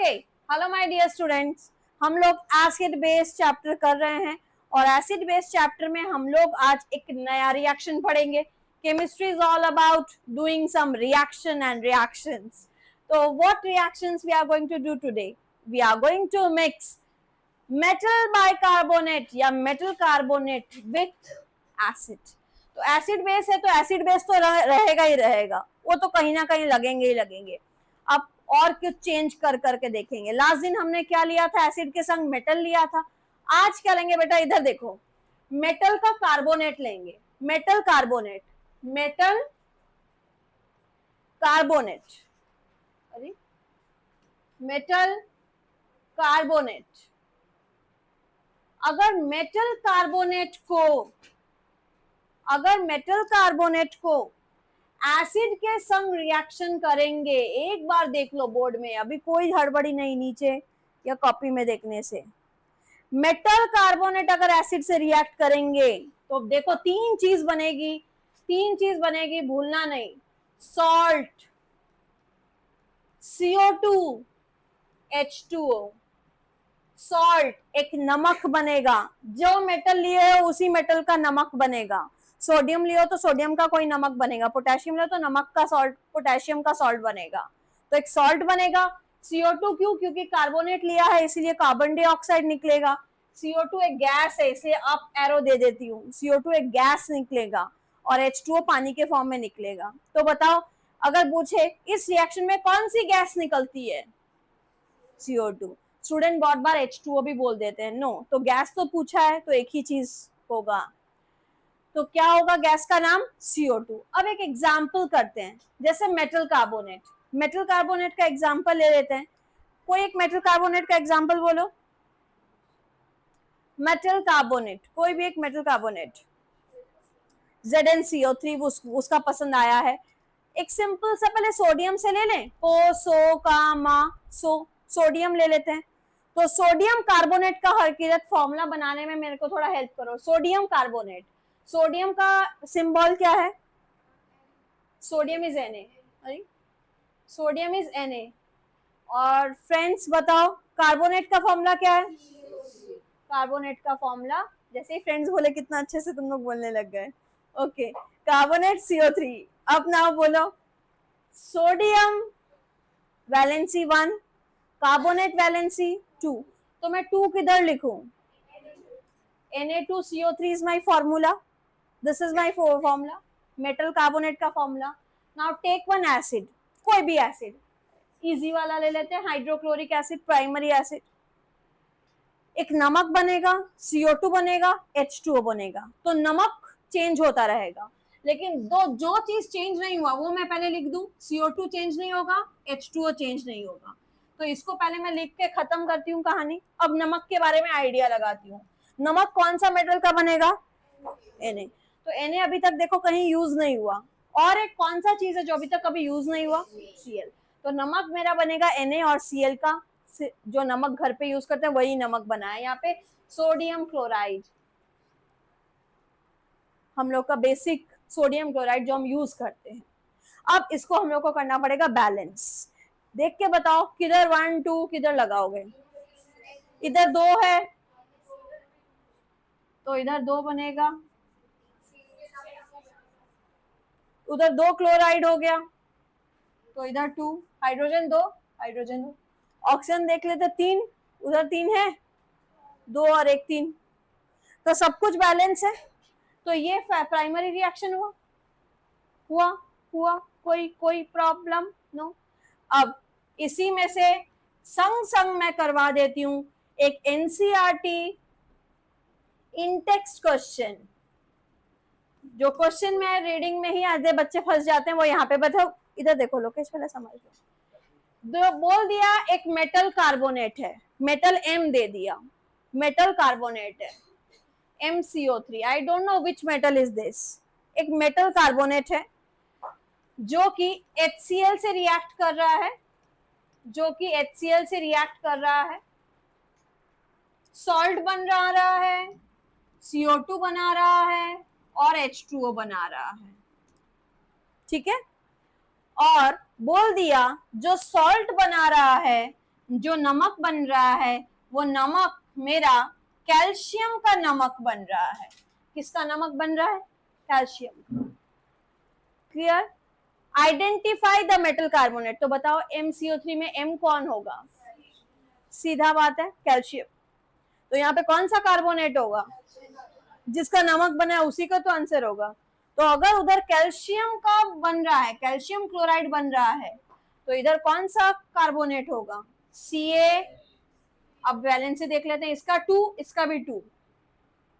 Okay, hello my dear students, हम लोग acid base chapter कर रहे हैं और एसिड बेस चैप्टर में हम लोग आज एक नया रिएक्शन पढ़ेंगे। Chemistry is all about doing some reaction and reactions. तो what reactions we are going to do today? We are going to mix metal bicarbonate या मेटल कार्बोनेट विथ एसिड। तो एसिड बेस है तो acid base तो रहेगा ही रहेगा, वो तो कहीं ना कहीं लगेंगे ही लगेंगे। अब और कुछ चेंज कर करके देखेंगे। लास्ट दिन हमने क्या लिया था? एसिड के संग मेटल लिया था। आज क्या लेंगे बेटा? इधर देखो, मेटल का कार्बोनेट लेंगे। मेटल कार्बोनेट, मेटल कार्बोनेट, अरे मेटल कार्बोनेट। अगर मेटल कार्बोनेट को एसिड के संग रिएक्शन करेंगे, एक बार देख लो बोर्ड में, अभी कोई हड़बड़ी नहीं नीचे या कॉपी में देखने से। मेटल कार्बोनेट अगर एसिड से रिएक्ट करेंगे तो देखो तीन चीज बनेगी, भूलना नहीं। Salt, CO2, H2O। सॉल्ट एक नमक बनेगा, जो मेटल लिए हो उसी मेटल का नमक बनेगा। सोडियम लियो तो सोडियम का कोई नमक बनेगा, पोटेशियम लियो तो नमक का सॉल्ट, पोटेशियम का सॉल्ट बनेगा। तो एक सॉल्ट बनेगा। CO2 क्यों? क्योंकि कार्बोनेट लिया है इसलिए कार्बन डाइऑक्साइड निकलेगा। CO2 एक गैस है, इसे अप एरो दे देती हूँ। CO2 एक गैस निकलेगा और H2O पानी के फॉर्म में निकलेगा। तो बताओ, अगर पूछे इस रिएक्शन में कौन सी गैस निकलती है? CO2। स्टूडेंट बहुत बार H2O भी बोल देते हैं। नो, तो गैस तो पूछा है तो एक ही चीज होगा। तो क्या होगा गैस का नाम? CO2। अब एक एग्जाम्पल करते हैं, जैसे मेटल कार्बोनेट। मेटल कार्बोनेट का एग्जाम्पल ले लेते हैं। कोई एक मेटल कार्बोनेट का एग्जाम्पल बोलो। मेटल कार्बोनेट, कोई भी एक मेटल कार्बोनेट। ZnCO3 उसका पसंद आया है। एक सिंपल सा पहले सोडियम से ले लें। सो का मा सो, सोडियम ले लेते हैं। तो सोडियम कार्बोनेट का हरकिरत फॉर्मूला बनाने में मेरे को थोड़ा हेल्प करो। सोडियम कार्बोनेट, सोडियम का सिंबल क्या है? Sodium is Na। Sodium is Na। और फ्रेंड्स बताओ, कार्बोनेट का फॉर्मूला क्या है? कार्बोनेट का फॉर्मूला, जैसे ही फ्रेंड्स बोले कितना अच्छे से तुम लोग बोलने लग गए। Okay, carbonate CO3। अब नाउ बोलो, सोडियम वैलेंसी 1, कार्बोनेट वैलेंसी 2। तो मैं 2 किधर लिखूं? Na2CO3 is my formula. This is my formula, metal carbonate का formula. Now take one acid, कोई भी एसिड, इजी वाला ले लेते हैं, हाइड्रोक्लोरिक एसिड, प्राइमरी एसिड। एक नमक बनेगा, CO2 बनेगा, H2O बनेगा। तो नमक चेंज होता रहेगा, लेकिन जो चीज चेंज नहीं हुआ वो मैं पहले लिख दूं। CO2 चेंज नहीं होगा, H2O चेंज नहीं होगा। तो इसको पहले मैं लिख के खत्म करती हूँ कहानी। अब नमक के बारे में आइडिया लगाती हूँ। नमक कौन सा मेटल का बनेगा? Na। तो Na अभी तक देखो कहीं यूज नहीं हुआ। और एक कौन सा चीज है जो अभी तक कभी यूज नहीं हुआ? Cl। तो नमक मेरा बनेगा Na और Cl का, जो नमक घर पे यूज करते हैं वही नमक बना है। यहाँ पे सोडियम क्लोराइड, हम लोग का बेसिक सोडियम क्लोराइड जो हम यूज करते हैं। अब इसको हम लोग को करना पड़ेगा बैलेंस। देख के बताओ किधर 1 2 किधर लगाओगे? इधर 2 है तो इधर 2 बनेगा, उधर 2 क्लोराइड हो गया तो इधर 2, हाइड्रोजन 2, हाइड्रोजन 2। ऑक्सीजन देख लेते 3, उधर 3 है, 2 और 1 3। तो सब कुछ बैलेंस है। तो ये प्राइमरी रिएक्शन हुआ कोई प्रॉब्लम नो। अब इसी में से संग मैं करवा देती हूं एक NCERT इन टेक्स्ट क्वेश्चन। जो क्वेश्चन में रीडिंग में ही आधे बच्चे फंस जाते हैं, वो यहाँ पे बताओ, इधर देखो लोकेश, पहले समझ लो। बोल दिया एक मेटल कार्बोनेट है, मेटल M दे दिया, मेटल कार्बोनेट है MCO3। I don't know which metal is this. एक मेटल कार्बोनेट है जो कि HCl से रिएक्ट कर रहा है, सॉल्ट बन रहा है, CO2 बना रहा है और H2O बना रहा है। ठीक है। और बोल दिया जो सॉल्ट बना रहा है जो नमक बन रहा है वो नमक मेरा कैल्शियम का नमक बन रहा है। किसका नमक बन रहा है? Calcium. Clear? Identify the metal carbonate. तो बताओ MCO3 में M कौन होगा? सीधा बात है, कैल्शियम। तो यहाँ पे कौन सा कार्बोनेट होगा? जिसका नमक बना है उसी का तो आंसर होगा। तो अगर उधर कैल्शियम का बन रहा है, कैल्शियम क्लोराइड बन रहा है, तो इधर कौन सा कार्बोनेट होगा? Ca। अब बैलेंस से देख लेते हैं, इसका 2, इसका भी 2,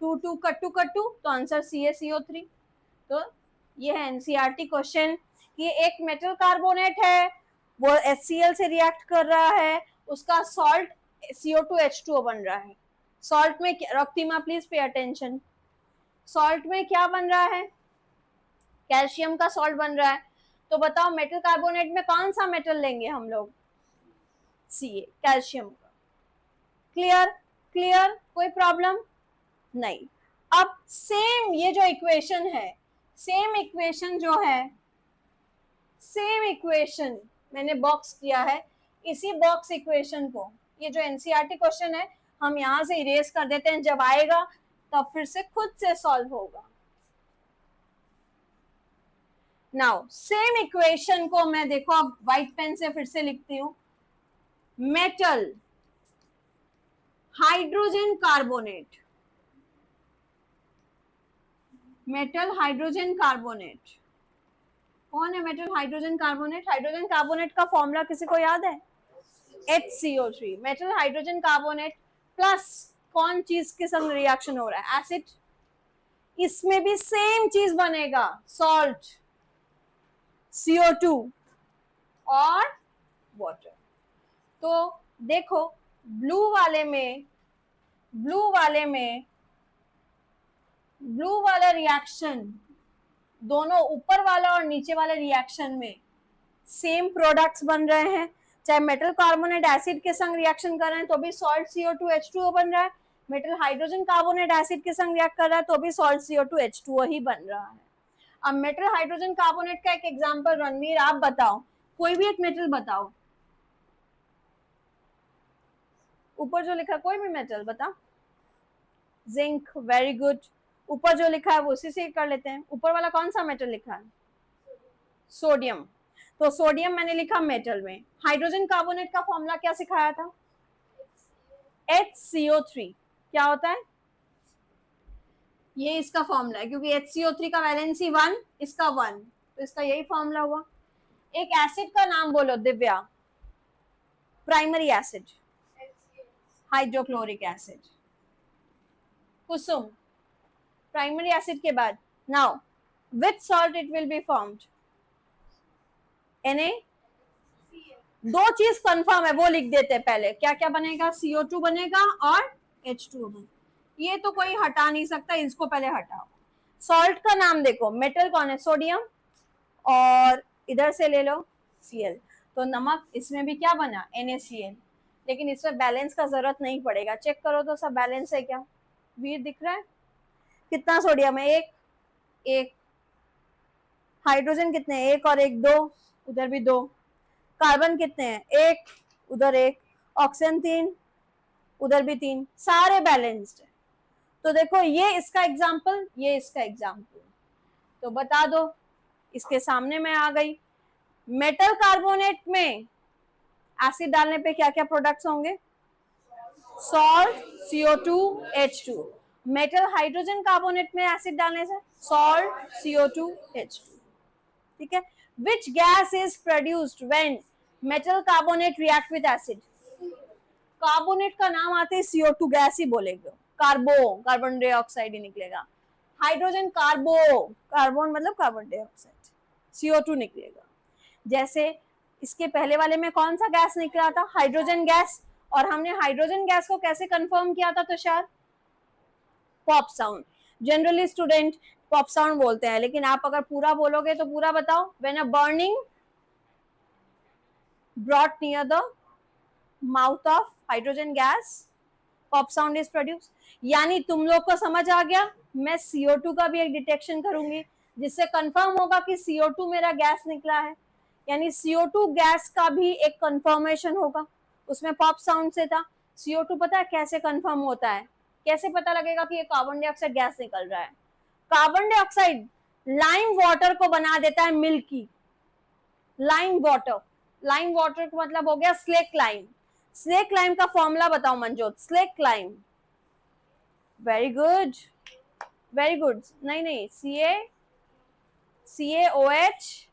2 2 कट्टू कट्टू, तो आंसर CaCO3। तो ये है एनसीईआरटी क्वेश्चन कि एक मेटल कार्बोनेट है, वो HCl से रिएक्ट कर रहा है, उसका सॉल्ट CO2H2O बन रहा है। सॉल्ट में रक्तिमा प्लीज पे अटेंशन, सॉल्ट में क्या बन रहा है? कैल्शियम का सॉल्ट बन रहा है। तो बताओ मेटल कार्बोनेट में कौन सा मेटल लेंगे हम लोग? Ca, कैल्शियम का। क्लियर? क्लियर? कोई प्रॉब्लम नहीं। अब सेम ये जो इक्वेशन है, सेम इक्वेशन जो है, सेम इक्वेशन मैंने बॉक्स किया है, इसी बॉक्स इक्वेशन को, ये जो एनसीईआरटी क्वेश्चन है, हम यहां से इरेज कर देते हैं, जब आएगा तब फिर से खुद से सॉल्व होगा। नाउ सेम इक्वेशन को मैं देखो अब व्हाइट पेन से फिर से लिखती हूं। Metal hydrogen carbonate, metal hydrogen carbonate कौन है? Metal hydrogen carbonate. Hydrogen carbonate का फॉर्मूला किसी को याद है? HCO3। Metal hydrogen carbonate plus कौन चीज के संग रिएक्शन हो रहा है? एसिड। इसमें भी सेम चीज बनेगा, सॉल्ट, CO2 और वाटर। तो देखो ब्लू वाला रिएक्शन, दोनों ऊपर वाला और नीचे वाले रिएक्शन में सेम प्रोडक्ट्स बन रहे हैं। चाहे मेटल कार्बोनेट एसिड के संग रिएक्शन कर रहे हैं तो भी सॉल्ट CO2H2O बन रहा है, मेटल हाइड्रोजन कार्बोनेट एसिड के संग रिएक्ट कर रहा है तो भी सॉल्ट CO2H2O ही बन रहा है। अब मेटल हाइड्रोजन कार्बोनेट का एक एग्जांपल रणवीर आप बताओ, कोई भी एक मेटल बताओ, ऊपर जो लिखा कोई भी मेटल बता। Zinc, very good. ऊपर जो लिखा है वो उसी से कर लेते हैं। ऊपर वाला कौन सा मेटल लिखा है? सोडियम। तो सोडियम मैंने लिखा मेटल में। हाइड्रोजन कार्बोनेट का फॉर्मूला क्या सिखाया था? HCO3। क्या होता है? ये इसका फॉर्मूला है, क्योंकि HCO3 का वैलेंसी 1, इसका 1, तो इसका यही फॉर्मूला हुआ। एक एसिड का नाम बोलो Divya. Primary acid, hydrochloric acid. Kusum, primary acid के बाद now which salt it will be formed? Na। दो चीज कंफर्म है वो लिख देते पहले, क्या क्या बनेगा? CO2 बनेगा और H2O बनेगा। ये तो कोई हटा नहीं सकता, इसको पहले हटाओ। सॉल्ट का नाम देखो, मेटल कौन है? सोडियम, और इधर से ले लो Cl। तो नमक, इसमें भी क्या बना? NaCl। लेकिन इसमें बैलेंस का जरूरत नहीं पड़ेगा, चेक करो तो सब बैलेंस है क्या? वीर दिख रहा है? कितना सोडियम है? एक। हाइड्रोजन कितने हैं? 1 और 1 2, उधर भी 2। कार्बन कितने हैं? 1, उधर 1। ऑक्सीजन 3, उधर भी 3। सारे बैलेंस्ड है। तो देखो ये इसका एग्जाम्पल, ये इसका एग्जाम्पल, तो बता दो। इसके सामने मैं आ गई। मेटल कार्बोनेट में एसिड डालने पे क्या क्या प्रोडक्ट्स होंगे? Salt, CO2, H2। Metal hydrogen carbonate में एसिड डालने से सॉल्ट, CO2, H2। ठीक है। Which gas is produced when metal carbonate react with acid? Carbonate का नाम आते ही CO2 गैस ही बोलेगे, कार्बन डाइऑक्साइड ही निकलेगा। हाइड्रोजन कार्बन मतलब कार्बन डाइऑक्साइड, CO2 निकलेगा। जैसे इसके पहले वाले में कौन सा गैस निकला था? Hydrogen gas. और हमने हाइड्रोजन गैस को कैसे कंफर्म किया था Tushar? Pop sound. Generally student pop sound बोलते हैं, लेकिन आप अगर पूरा बोलोगे तो पूरा बताओ। When a burning brought near the mouth of hydrogen gas, pop sound is produce. यानी तुम लोग को समझ आ गया, मैं CO2 का भी एक डिटेक्शन करूंगी जिससे कंफर्म होगा कि CO2 मेरा गैस निकला है, यानी CO2 गैस का भी एक कंफर्मेशन होगा। उसमें पॉप साउंड से था। CO2 पता है कैसे कंफर्म होता है, कैसे पता लगेगा कि ये कार्बन डाइऑक्साइड गैस निकल रहा है? कार्बन डाइऑक्साइड लाइम वाटर को बना देता है milky. Lime water, lime water का मतलब हो गया स्लेक लाइम। स्लेक लाइम का फॉर्मूला बताओ Manjot. Slack lime, very good, very good. नहीं नहीं, CaOH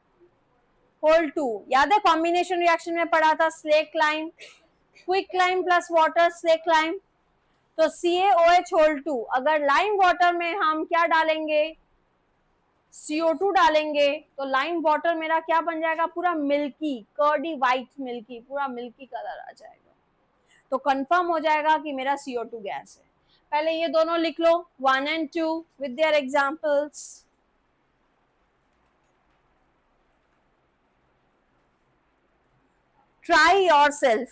होल 2, याद है कॉम्बिनेशन रिएक्शन में पढ़ा था slack lime, quick lime plus water slack lime. तो CaOH होल 2, अगर लाइम वाटर में हम क्या डालेंगे, CO2 डालेंगे, तो लाइम वाटर मेरा क्या बन जाएगा, पूरा मिल्की, कर्डी वाइट मिल्की, पूरा मिल्की कलर आ जाएगा। तो कंफर्म हो जाएगा कि मेरा CO2 गैस है। पहले ये दोनों लिख लो 1 and 2 with their examples. Try yourself,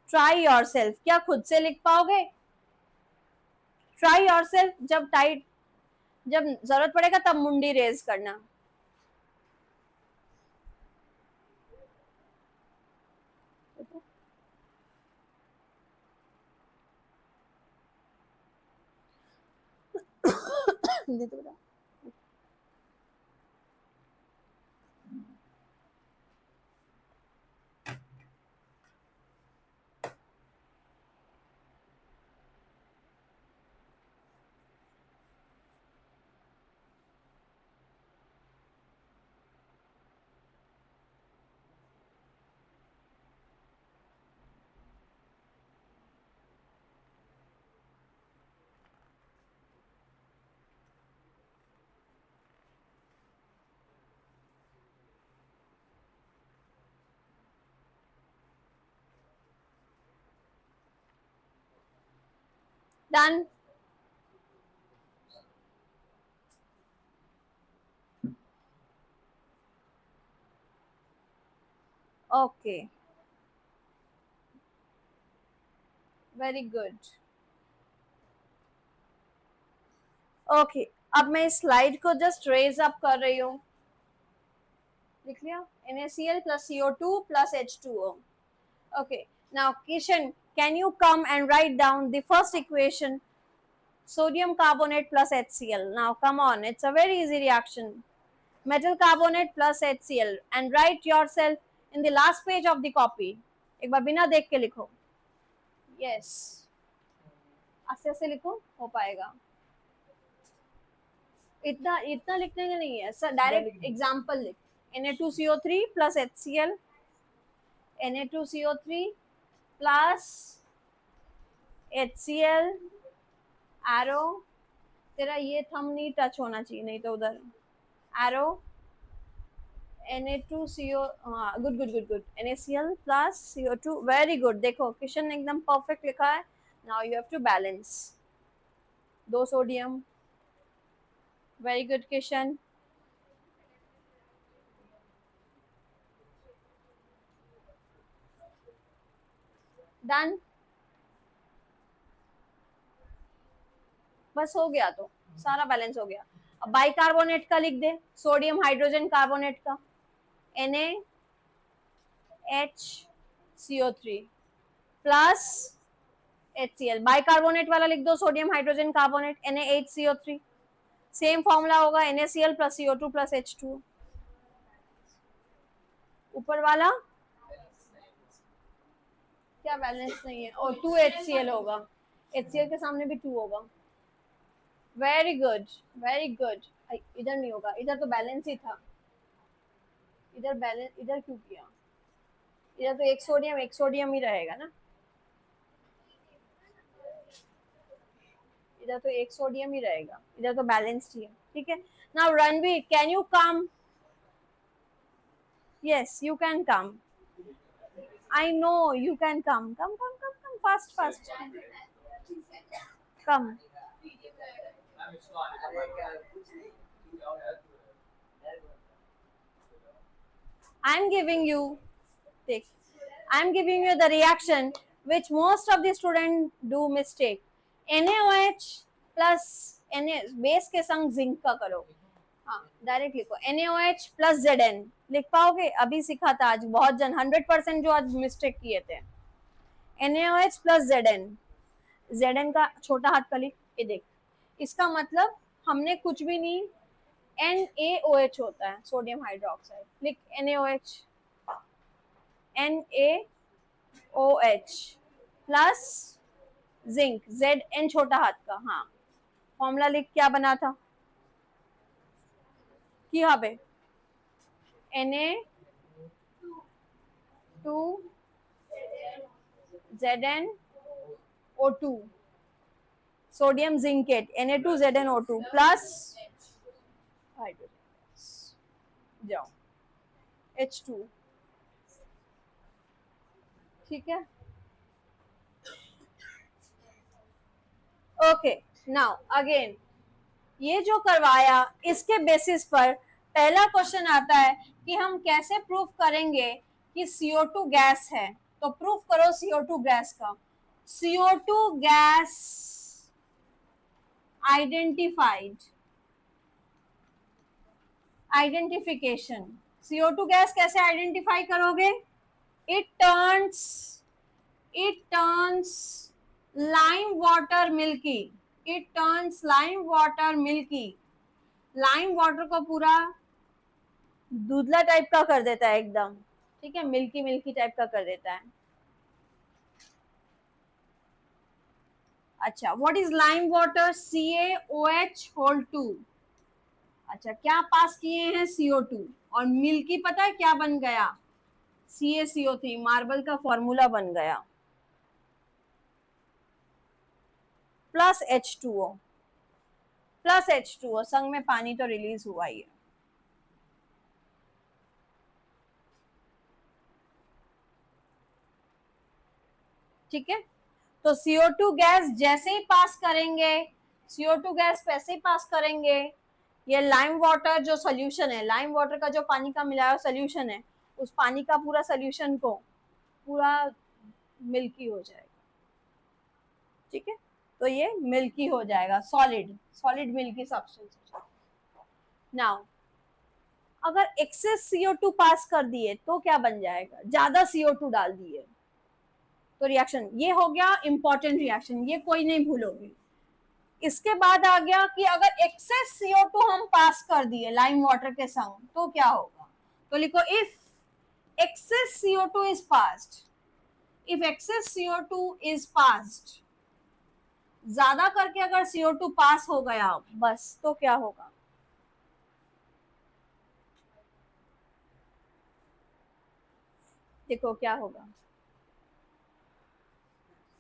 try yourself, क्या खुद से लिख पाओगे? Try yourself, जब टाइट, जब जरूरत पड़ेगा तब मुंडी रेज करना। Done. Okay, very good. Okay, अब मैं इस स्लाइड को जस्ट रेज अप कर रही हूँ। लिख लिया NaCl plus CO2 plus H2O. Okay, now Kishan, can you come and write down the first equation, sodium carbonate plus HCl? Now come on, it's a very easy reaction. Metal carbonate plus HCl, and write yourself in the last page of the copy. एक बार बिना देख के लिखो। Yes, आस्ते आस्ते लिखो, हो पाएगा। इतना इतना लिखने का नहीं है सर, डायरेक्ट एग्जाम्पल लिख। Na2CO3 plus HCl, Na2CO3 plus HCl, arrow, तेरा ये थंब नहीं टच होना चाहिए, नहीं तो उधर एरो, Na2CO, हाँ good good good good, NaCl plus CO2, very good. देखो किशन ने एकदम परफेक्ट लिखा है। Now you have to balance, 2 sodium, very good Kishan. Done, बस हो गया, तो सारा बैलेंस हो गया। अब बाइकार्बोनेट का लिख दे, सोडियम हाइड्रोजन कार्बोनेट का, NaHCO3 प्लस HCl, बाइकार्बोनेट वाला लिख दो, sodium hydrogen carbonate, NaHCO3, same formula होगा NaCl plus CO2 plus H2। ऊपर वाला क्या बैलेंस नहीं है, और 2 HCl होगा, HCl के सामने भी 2 होगा। Very good, very good. इधर नहीं होगा, इधर तो बैलेंस ही था, इधर बैलेंस, इधर क्यों किया? इधर तो एक सोडियम ही रहेगा ना, इधर तो एक सोडियम ही रहेगा, इधर तो बैलेंस्ड ही है, ठीक है। Now Ranveer, can you come? Yes you can come, I know you can come, come come come come, fast fast come. I'm giving you, take, I'm giving you the reaction which most of the students do mistake. NaOH plus Na, base के संग zinc का करो, हाँ direct लिखो NaOH plus Zn लिख पाओगे? अभी सीखा था आज बहुत जन 100% जो आज मिस्टेक किए थे। NaOH प्लस Zn का छोटा हाथ का लिख, ये देख, इसका मतलब हमने कुछ भी नहीं, NaOH होता है सोडियम हाइड्रोक्साइड, लिख NaOH प्लस जिंक Zn छोटा हाथ का। हाँ फॉर्मूला लिख, क्या बना था कि यहाँ पे Na2ZnO2 sodium zincate Na2ZnO2 plus hydrogen, जाओ H2, ठीक है। ओके नाउ अगेन ये जो करवाया इसके बेसिस पर पहला क्वेश्चन आता है कि हम कैसे प्रूफ करेंगे कि CO2 गैस है। तो प्रूफ करो CO2 गैस का। CO2 gas identified, identification, CO2 gas कैसे आइडेंटिफाई करोगे? It turns lime water milky, it turns lime water milky, lime water को पूरा दूधला टाइप का कर देता है एकदम, ठीक है, मिल्की मिल्की टाइप का कर देता है। अच्छा what is lime water? CaOH2। अच्छा क्या पास किए हैं? CO2, और मिल्की पता है क्या बन गया? CaCO3, मार्बल का फॉर्मूला बन गया, प्लस H2O, प्लस H2O, संग में पानी तो रिलीज हुआ ही है। ठीक है, तो CO2 गैस जैसे ही पास करेंगे, CO2 गैस वैसे ही पास करेंगे, ये लाइम वाटर जो सोल्यूशन है, लाइम वाटर का जो पानी का मिलाया सोल्यूशन है, उस पानी का पूरा सोल्यूशन को पूरा मिल्की हो जाएगा। ठीक है, तो ये मिल्की हो जाएगा, सॉलिड, सॉलिड मिल्की सब्सटेंस हो जाएगा। नाउ अगर एक्सेस CO2 पास कर दिए तो क्या बन जाएगा? ज्यादा CO2 डाल दिए तो रिएक्शन ये हो गया इंपॉर्टेंट रिएक्शन, ये कोई नहीं भूलोगे। इसके बाद आ गया कि अगर एक्सेस CO2 हम पास कर दिए लाइम वाटर के संग तो क्या होगा? तो लिखो if excess CO2 is passed, if excess CO2 is passed, ज्यादा करके अगर CO2 पास हो गया बस तो क्या होगा? देखो क्या होगा,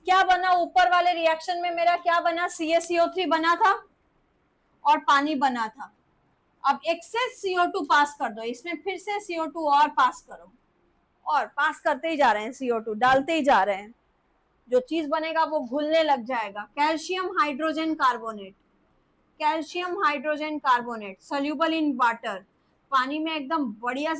क्या बना ऊपर वाले रिएक्शन में? मेरा क्या बना? CaCO3 बना था और पानी बना था। अब एक्सेस CO2 पास कर दो, इसमें फिर से CO2 और पास करो, और पास करते ही जा रहे हैं, CO2 डालते ही जा रहे हैं, जो चीज बनेगा वो घुलने लग जाएगा। Calcium hydrogen carbonate, calcium hydrogen carbonate soluble in water, पानी में एकदम बढ़िया